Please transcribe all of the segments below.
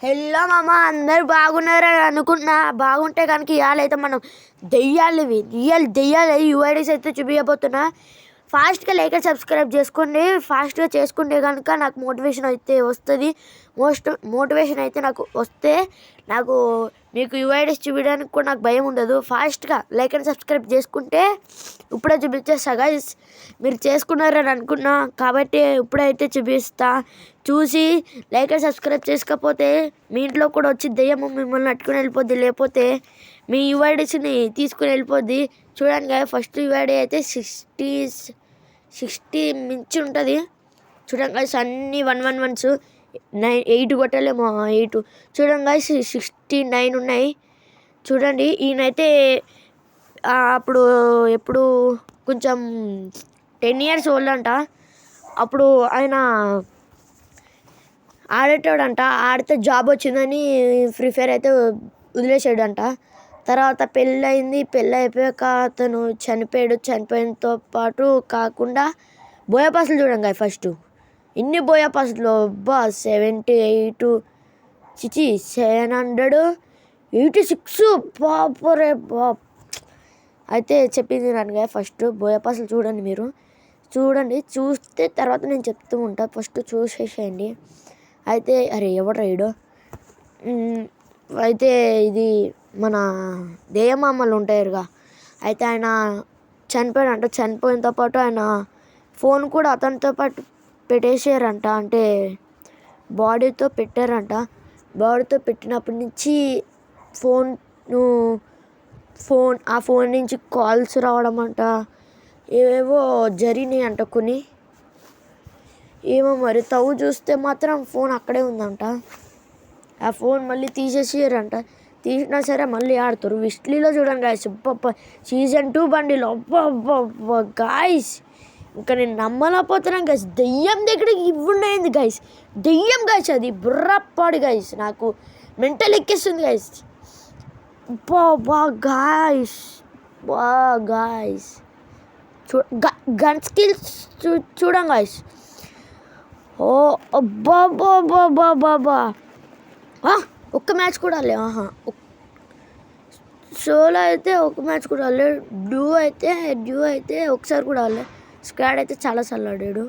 Hello మామ, అందరు బాగున్నారని అనుకున్నా. బాగుంటే కనుక ఇవాళైతే మనం దెయ్యాలు యూఐడీస్ అయితే చూపించబోతున్నా. ఫాస్ట్గా లైక్ సబ్స్క్రైబ్ చేసుకోండి. ఫాస్ట్గా చేసుకుంటే కనుక నాకు మోటివేషన్ అయితే వస్తుంది. మోటివేషన్ అయితే నాకు వస్తే మీకు యూఐడీస్ చూపించడానికి కూడా నాకు భయం ఉండదు. ఫాస్ట్గా లైక్ అండ్ సబ్స్క్రైబ్ చేసుకుంటే ఇప్పుడే చూపించేస్తా గైస్. మీరు చేసుకున్నారని అనుకున్నా కాబట్టి ఇప్పుడైతే చూపిస్తా. చూసి లైక్ అండ్ సబ్స్క్రైబ్ చేసుకోకపోతే మీ ఇంట్లో కూడా వచ్చి దెయ్యము మిమ్మల్ని అట్టుకుని వెళ్ళిపోద్ది, లేకపోతే మీ యూఐడీస్ని తీసుకుని వెళ్ళిపోద్ది. చూడండి కదా, ఫస్ట్ యూఐడీ అయితే 60 మించి ఉంటుంది. చూడండి గాయస్, అన్నీ 111s 8 కొట్టలేమో 8. చూడండి గాయస్, 69 ఉన్నాయి. చూడండి, ఈయనైతే అప్పుడు ఎప్పుడు కొంచెం 10 years ఓల్డ్ అంట. అప్పుడు ఆయన ఆడేటాడంట. ఆడితే జాబ్ వచ్చిందని ఫ్రీ ఫైర్ అయితే వదిలేసాడంట. తర్వాత పెళ్ళి అయిపోయాక అతను చనిపోయాడు. చనిపోయినతో పాటు కాకుండా బోయపాసులు చూడండి ఫస్ట్. ఇన్ని బోయపాసులు అబ్బా 786 బాపరే బాప్. అయితే చెప్పింది నన్ను ఫస్ట్ బోయపాసులు చూడండి. మీరు చూస్తే తర్వాత నేను చెప్తూ ఉంటా. ఫస్ట్ చూసేసేయండి. అయితే అరే ఎవడు రైడు అయితే ఇది మన దేయమామలు ఉంటారుగా. అయితే ఆయన చనిపోయాడంట. చనిపోయినతో పాటు ఆయన ఫోన్ కూడా అతనితో పాటు పెట్టేసారంట. అంటే బాడీతో పెట్టారంట. బాడీతో పెట్టినప్పటి నుంచి ఆ ఫోన్ నుంచి కాల్స్ రావడం అంట, ఏవేవో జరిగినాయి అంట కొన్ని. ఏమో మరి తవ్వు చూస్తే మాత్రం ఫోన్ అక్కడే ఉందంట. ఆ ఫోన్ మళ్ళీ తీసేసారంట. తీసినా సరే మళ్ళీ ఆడుతారు. విస్ట్లీలో చూడండి గాయస్, సీజన్ 2 బండిలో అబ్బా గాయస్, ఇంకా నేను నమ్మలేకపోతున్నాను గాయస్. దెయ్యం దగ్గరికి ఇవ్వండి గాయస్. దెయ్యం గాయస్, అది బుర్రపాడు గాయస్. నాకు మెంటల్ ఎక్కేస్తుంది గాయస్. బా గాయస్ గన్ స్కిల్స్ చూడండి గాయస్. ఓ అబ్బా ఒక్క మ్యాచ్ కూడా ఆడలే. సోలో అయితే ఒక మ్యాచ్ కూడా ఆడలే. డ్యూ అయితే ఒకసారి కూడా ఆడలే. స్క్వాడ్ అయితే చాలాసార్లు ఆడాడు.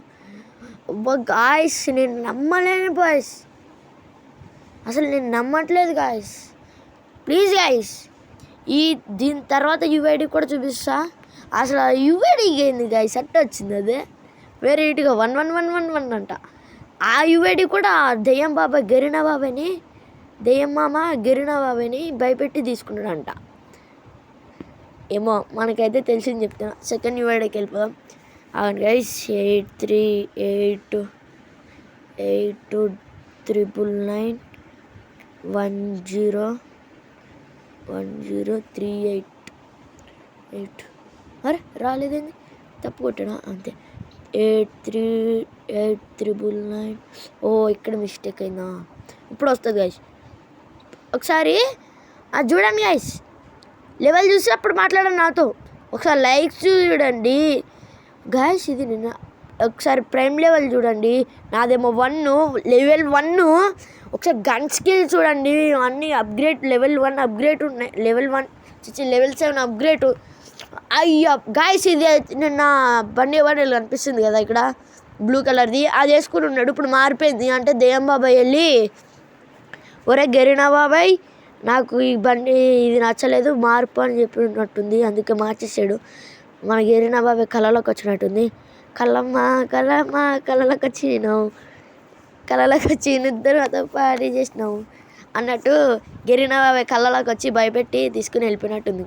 అబ్బా గాయస్, నేను నమ్మలేను బాయ్స్. అసలు నేను నమ్మట్లేదు గాయస్. ప్లీజ్ గాయస్, దీని తర్వాత యూఐడి కూడా చూపిస్తా. అసలు యూఐడి ఏంది గాయస్, అట్ట వచ్చింది. అదే వేరే ఇటుగా 1111 అంట. ఆ యూఐడి కూడా దెయ్యం మామ గెరినా బాబాయ్ని భయపెట్టి తీసుకున్నాడంట. ఏమో మనకైతే తెలిసింది చెప్తున్నా. సెకండ్ యూఐడికి వెళ్ళిపోదాం. అవును గైస్, 8382991038. అరే రాలేదేంది, తప్పు కొట్టాడా? అంతే, 838999. ఓ ఇక్కడ మిస్టేక్ అయిందా? ఇప్పుడు వస్తుంది గైస్. ఒకసారి అది చూడండి గైస్, లెవెల్ చూసి అప్పుడు మాట్లాడండి నాతో. ఒకసారి లైక్స్ చూడండి గైస్. ఇది నిన్న ఒకసారి ప్రైమ్ లెవెల్ చూడండి. నాదేమో 1, లెవెల్ 1. ఒకసారి గన్ స్కిల్ చూడండి. అన్నీ అప్గ్రేడ్, లెవెల్ 1 అప్గ్రేడ్ ఉన్నాయి. Level 7 upgrade. అయ్యా గాయస్, ఇది నిన్న బండి కనిపిస్తుంది కదా ఇక్కడ బ్లూ కలర్ది, అది వేసుకుని ఉన్నాడు. ఇప్పుడు మారిపోయింది. అంటే దెయ్యం బాబాయ్ వెళ్ళి, ఒరే గెరినా బాబాయ్, నాకు ఈ బండి ఇది నచ్చలేదు, మార్పు అని చెప్పినట్టుంది. అందుకే మార్చేసాడు. మన గెరినా బాబాయ్ కళలోకి వచ్చినట్టుంది. కళలోకి వచ్చి నిద్రతో పార్టీ చేసినావు అన్నట్టు గెరినా బాబాయ్ కళ్ళలోకి వచ్చి భయపెట్టి తీసుకుని వెళ్ళిపోయినట్టుంది.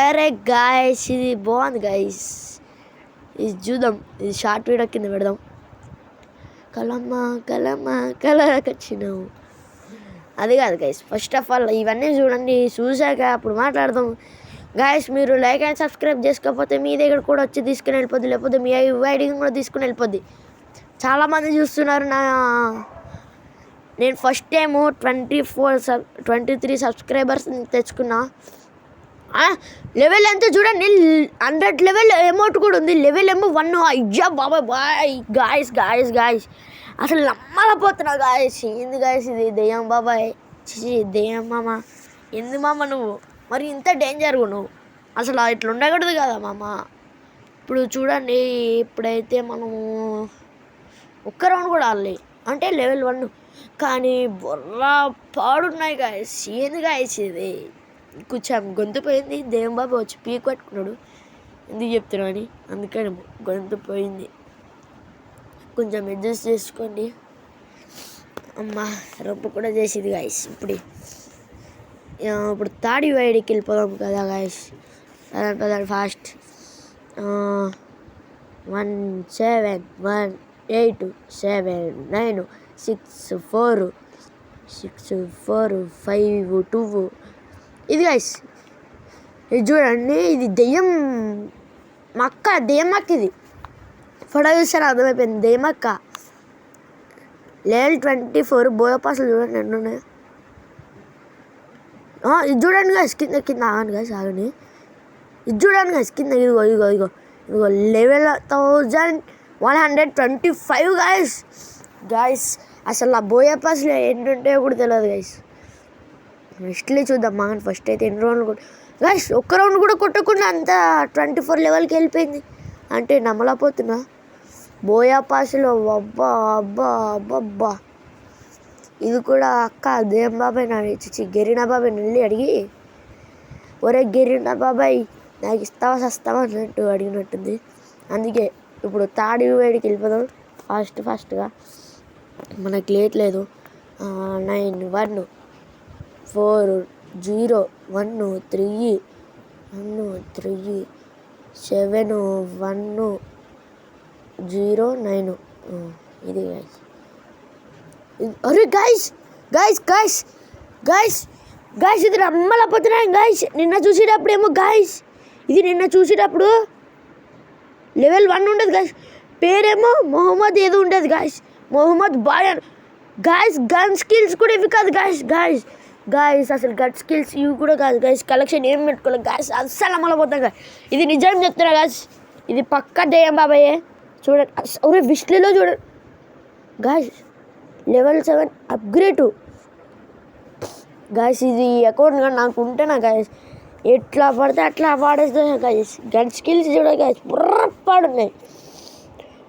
అరే గాయస్, ఇది బాగుంది గాయస్. ఇది చూద్దాం, ఇది షార్ట్ వీడియో కింద పెడదాం. కళలోకి వచ్చినావు అది కాదు గైస్. ఫస్ట్ ఆఫ్ ఆల్ ఇవన్నీ చూడండి, చూశాక అప్పుడు మాట్లాడదాం గాయస్. మీరు లైక్ అండ్ సబ్స్క్రైబ్ చేసుకోకపోతే మీ దగ్గర కూడా వచ్చి తీసుకుని వెళ్ళిపోద్ది, లేకపోతే మీ ఐడిని కూడా తీసుకుని వెళ్ళిపోద్ది. చాలామంది చూస్తున్నారు. నేను ఫస్ట్ టైము 23 సబ్స్క్రైబర్స్ తెచ్చుకున్నా. లెవెల్ ఎంత చూడండి, 100 లెవెల్ అమౌంట్ కూడా ఉంది. లెవెల్ ఏమో 1. అయ్యా బాబాయ్ గాయస్ అసలు నమ్మలేకపోతున్నా గాయస్. ఏంది గాయస్ ఇది? దెయ్యం బాబాయ్, దెయ్యం మామ, ఎందు మామ నువ్వు మరి ఇంత డేంజర్గా నువ్వు? అసలు ఇట్లా ఉండకూడదు కదా మామ. ఇప్పుడు చూడండి, ఇప్పుడైతే మనము ఒక్క రౌండ్ కూడా ఆడలే, అంటే లెవెల్ 1, కానీ బొర్రా పాడున్నాయి గాయస్. ఏంది గాయస్ ఇది? కొంచెం గొంతు పోయింది. దెయ్యం బాబా వచ్చి పీక్ పట్టుకున్నాడు. ఎందుకు చెప్తున్నావు అని, అందుకని గొంతు పోయింది. కొంచెం అడ్జస్ట్ చేసుకోండి. అమ్మ రొప్పు కూడా చేసేది గాయస్. ఇప్పుడు తాడి వైడికి వెళ్ళిపోదాం కదా గాయస్. అదంటే ఫాస్ట్ 1 7 1 8 7 9 6 4 5 2. ఇది గాయస్, ఇది చూడండి, ఇది దెయ్యం మక్క, దెయ్యం మక్క. ఇది ఫోటో చూస్తారా అర్థమైపోయింది, దెయ్యం మక్క. లెవెల్ 24 బోయపాసులు చూడండి ఎన్ని ఉన్నాయి. ఇది చూడండి గాయస్, కింద ఆగండి గాయస్, ఆగండి. ఇది చూడండి గాయస్, కింద ఇదిగో లెవెల్ 1125 గాయస్. అసలు ఆ బోయపాసులు ఎన్ని ఉంటాయో కూడా తెలియదు గాయస్. నెక్స్ట్లే చూద్దాం మాకు. ఫస్ట్ అయితే ఎన్ని రౌండ్లు కూడా గాయస్, ఒక్క రౌండ్ కూడా కొట్టకుండా అంత 24 లెవెల్కి వెళ్ళిపోయింది అంటే నమ్మలేకపోతున్నా. బోయపాసులు అబ్బా అబ్బా అబ్బబ్బా. ఇది కూడా అక్క దెయ్యం బాబాయ్ గెరినా బాబాయ్ వెళ్ళి అడిగి, ఒరే గెరినా బాబాయ్ నాకు ఇస్తావా సస్తావా అన్నట్టు అడిగినట్టుంది. అందుకే ఇప్పుడు తాడి వేడికి వెళ్ళిపోదాం ఫాస్ట్గా. మనకు లేట్ లేదు. 9 1 4 0 1 3 7 1 0 9. ఇది గాయస్. అరే గాయస్ ఇది నమ్మలేకపోతున్నాను గాయస్. నిన్న చూసేటప్పుడేమో గాయస్, ఇది నిన్న చూసేటప్పుడు లెవెల్ 1 ఉండదు గాయస్. పేరేమో మొహమ్మద్ ఏదో ఉండేది గాయస్, మొహమ్మద్ బాయ్ అని గాయస్. గన్ స్కిల్స్ కూడా ఇవి కాదు గాయస్. అసలు గన్ స్కిల్స్ ఇవి కూడా కాదు గాయస్. కలెక్షన్ ఏం పెట్టుకోలేదు గాయస్. అస్సలు నమ్మలేకపోతాం గాయస్. ఇది నిజం చెప్తున్నా గాయస్, ఇది పక్కా దెయ్యం బాబాయే. చూడండి, ఒరే విష్లీలో చూడండి గాయస్, లెవెల్ 7 అప్గ్రేడ్ గాయస్. ఇది అకౌంట్ కానీ నాకు ఉంటేనా గాయస్, ఎట్లా పడితే అట్లా పాడేస్తా గాయస్. గన్ స్కిల్స్ చూడ గాయస్, పాడున్నాయి.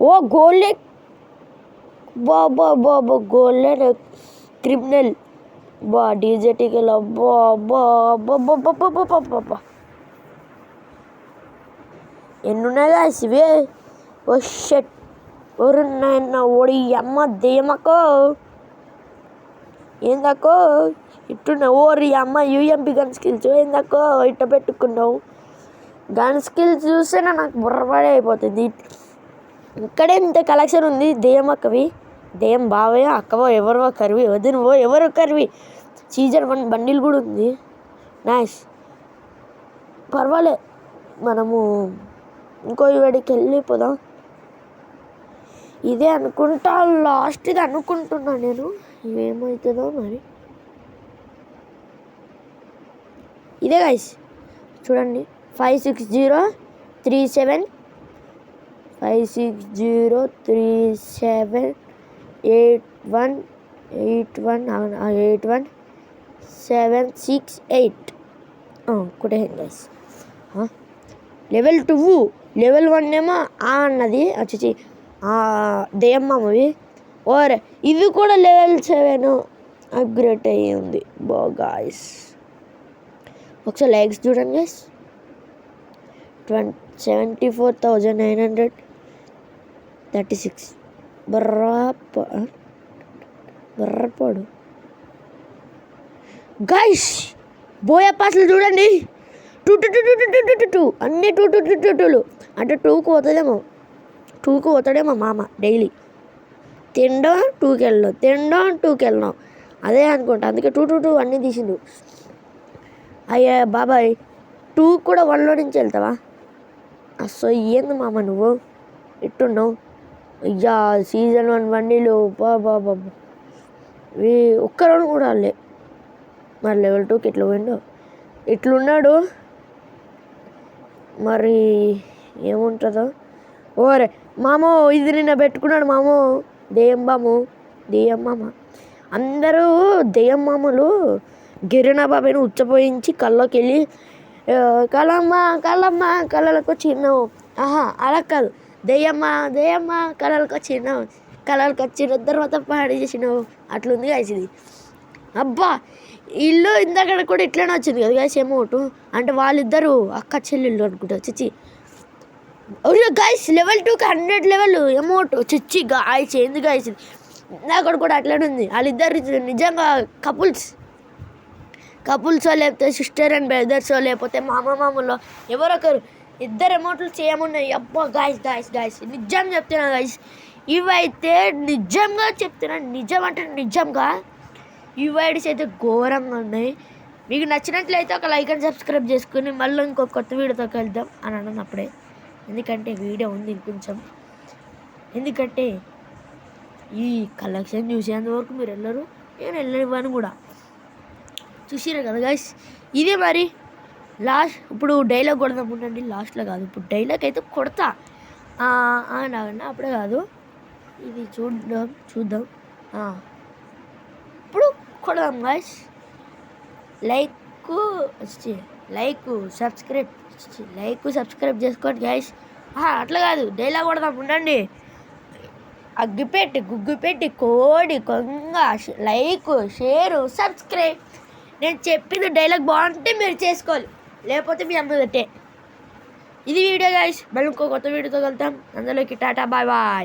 ఓ గోల్డెన్ బాబా గోల్డెన్ క్రిమినల్ డీజేటీకెళ్ళి అబ్బా. ఎన్నున్నాయి గాయస్ ఇవే. ఓ షెట్ ఎవరున్నాయన్న ఓడి అమ్మ దెయ్యమక్కో. ఏందక్కో ఇట్టున్నావు? ఓరి అమ్మ యూఎంపి గన్ స్కిల్స్ ఏందక్కో ఇట్ట పెట్టుకున్నావు? గన్ స్కిల్స్ చూస్తేనే నాకు బుర్రపడి అయిపోతుంది. ఇక్కడే ఇంత కలెక్షన్ ఉంది దెయ్యమక్కవి. దెయ్యం బావయ్య అక్కవో ఎవరో కరివి వదినవో ఎవరో కరివి. సీజన్ 1 బండిల్ కూడా ఉంది. నైస్, పర్వాలే. మనము ఇంకో వేడికి వెళ్ళిపోదాం. ఇదే అనుకుంటా లాస్ట్, ఇది అనుకుంటున్నా నేను. ఏమవుతుందో మరి. ఇదే గాయస్ చూడండి, 56037 8181 ఒకటే గాయస్. లెవెల్ 2, లెవెల్ 1 ఏమో అన్నది వచ్చి దెయ్యం మామవి. ఓరే ఇది కూడా లెవెల్ 7 అప్గ్రేడ్ అయ్యి ఉంది గాయస్. ఒకసారి లైక్స్ చూడండి గాయస్, 74,936. బర్రపాడు గాయస్. బోయపాసులు చూడండి, 2 అన్నీ 2 అంటే 2కు పోతాడేమో మామ డైలీ. తినడం 2కి వెళ్ళడం అదే అనుకుంటా. అందుకే 2 అన్నీ తీసిండు. అయ్యా బాబాయ్ 2 కూడా 1లో నుంచి వెళ్తావా? అస్సో ఏంది మామ నువ్వు ఇట్టున్నావు? అయ్యా సీజన్ 1 బండిలు బాబా ఒక్క రౌండ్ కూడా వాళ్ళే. మరి లెవెల్ 2కి ఎట్లా పోయిండో, ఇట్లున్నాడు మరి ఏముంటుందో. ఓరే మామో ఇది నిన్న పెట్టుకున్నాడు మామో. దెయ్యమ్మ అందరూ దెయ్యమ్మలు గిరినాబాబుని ఉచ్చపోయించి కల్లోకి వెళ్ళి కళ్ళకు చిన్నవు అలా కాదు దెయ్యమ్మ కళ్ళకు చిన్నవు కళ్ళకు వచ్చిన తర్వాత పాడి చేసినావు అట్లుంది గాయస్ ఇది. అబ్బా ఇల్లు ఇందాక కూడా ఇట్లనే వచ్చింది కదా గాయస్ ఎమౌంట్ అంటే వాళ్ళిద్దరు అక్క చెల్లెళ్ళు అనుకుంటా చిచ్చి గాయస్ లెవెల్ 2కి 100 లెవెల్ అమౌంట్ చిచ్చి గాయస్ ఏంది గాయస్ ఇది ఇందాక కూడా అట్లనే ఉంది. వాళ్ళిద్దరు నిజంగా కపుల్సో లేకపోతే సిస్టర్ అండ్ బ్రదర్సో లేకపోతే మామలో ఎవరొకరు ఇద్దరు అమౌంట్లు చేయమున్నాయి. అబ్బా గాయస్ నిజం చెప్తున్నా గాయస్ ఇవైతే నిజంగా చెప్తున్నా నిజం అంటే నిజంగా ఈ ఐడీస్ అయితే ఘోరంగా ఉన్నాయి. మీకు నచ్చినట్లయితే ఒక లైక్ అండ్ సబ్స్క్రైబ్ చేసుకుని మళ్ళీ ఇంకో కొత్త వీడియోతో కలుద్దాం అని అన్నాను అప్పుడే. ఎందుకంటే వీడియో ఉంది ఇంకొంచెం ఎందుకంటే ఈ కలెక్షన్ చూసేంత వరకు మీరు వెళ్ళరు నేను వెళ్ళనివ్వను కూడా చూసిరా కదా గాయస్. ఇదే మరి లాస్ట్ ఇప్పుడు డైలాగ్ కొడదాం ఉండండి లాస్ట్లో కాదు ఇప్పుడు డైలాగ్ అయితే కొడతా నాగన్నా అప్పుడే కాదు ఇది చూద్దాం ఇప్పుడు కొడదాం గాయస్. లైక్ సబ్స్క్రైబ్ చేసుకోండి గాయస్. అట్లా కాదు డైలాగ్ కొడదాం ఉండండి. గుగ్గుపెట్టి కోడి కొంగ లైక్ షేరు సబ్స్క్రైబ్. నేను చెప్పింది డైలాగ్ బాగుంటే మీరు చేసుకోవాలి లేకపోతే మీ అమ్మదట్టే. ఇది వీడియో గాయస్ మళ్ళీ ఇంకో కొత్త వీడియోతో కలుద్దాం. అందులోకి టాటా బాయ్.